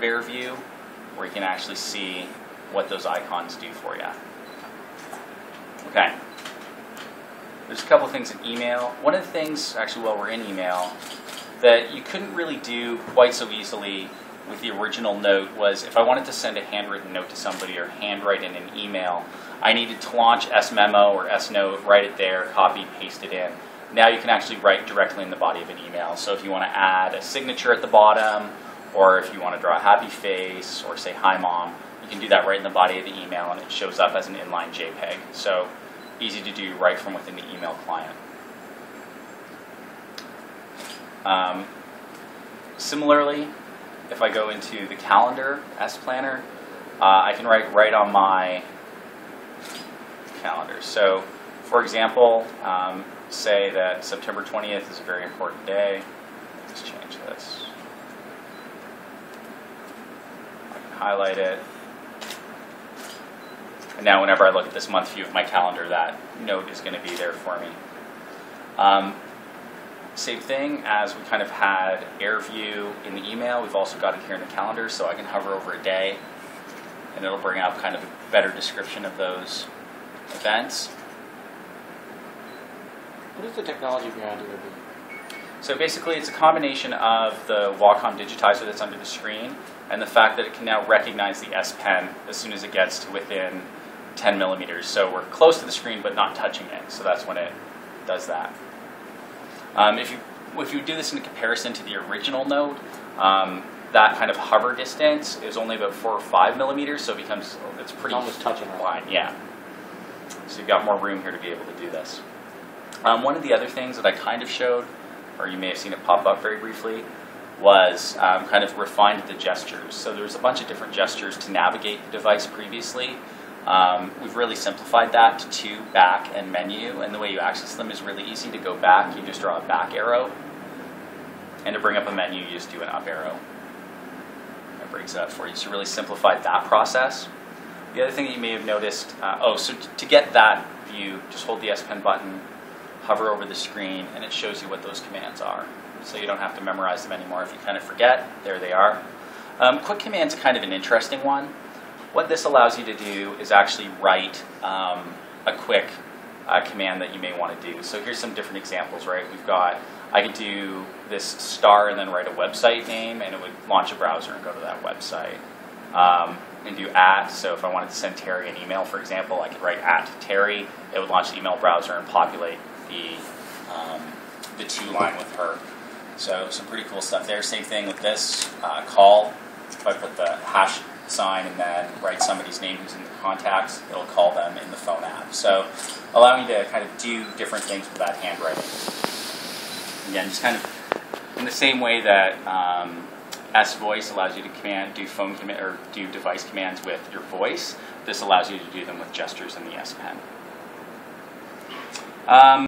hardware view, where you can actually see what those icons do for you. Okay. There's a couple of things in email. One of the things, actually while we're in email, that you couldn't really do quite so easily with the original note was if I wanted to send a handwritten note to somebody or handwrite in an email, I needed to launch S-Memo or S-Note, write it there, copy, paste it in. Now you can actually write directly in the body of an email. So if you want to add a signature at the bottom, or if you want to draw a happy face, or say, "Hi, Mom," you can do that right in the body of the email, and it shows up as an inline JPEG. So easy to do right from within the email client. Similarly, if I go into the calendar S Planner, I can write right on my calendar. So, for example, say that September 20th is a very important day. Let's change this. I can highlight it. And now whenever I look at this month view of my calendar, that note is going to be there for me. Same thing as we kind of had air view in the email, we've also got it here in the calendar, so I can hover over a day and it'll bring up kind of a better description of those events. What is the technology behind it? So basically it's a combination of the Wacom digitizer that's under the screen and the fact that it can now recognize the S Pen as soon as it gets to within 10 millimeters. So we're close to the screen but not touching it, so that's when it does that. If you do this in comparison to the original note, that kind of hover distance is only about 4 or 5 millimeters, so it's pretty almost touching the line. Yeah. So you've got more room here to be able to do this. One of the other things that I kind of showed, or you may have seen it pop up very briefly, was kind of refined the gestures. So there's a bunch of different gestures to navigate the device previously. We've really simplified that to 2, back, and menu, and the way you access them is really easy. To go back, you just draw a back arrow, and to bring up a menu, you just do an up arrow. That brings it up for you. So really simplified that process. The other thing that you may have noticed, so to get that view, just hold the S Pen button, hover over the screen, and it shows you what those commands are. So you don't have to memorize them anymore. If you kind of forget, there they are. Quick command's kind of an interesting one. What this allows you to do is actually write a quick command that you may want to do. So here's some different examples, right? I could do this star and then write a website name, and it would launch a browser and go to that website. And do @ so if I wanted to send Terry an email, for example, I could write @Terry. It would launch the email browser and populate the to line with her. So some pretty cool stuff there. Same thing with this call. If I put the hash sign and then write somebody's name who's in the contacts, it'll call them in the phone app. So allowing you to kind of do different things with that handwriting. Again, just kind of in the same way that S Voice allows you to do device commands with your voice, this allows you to do them with gestures in the S Pen.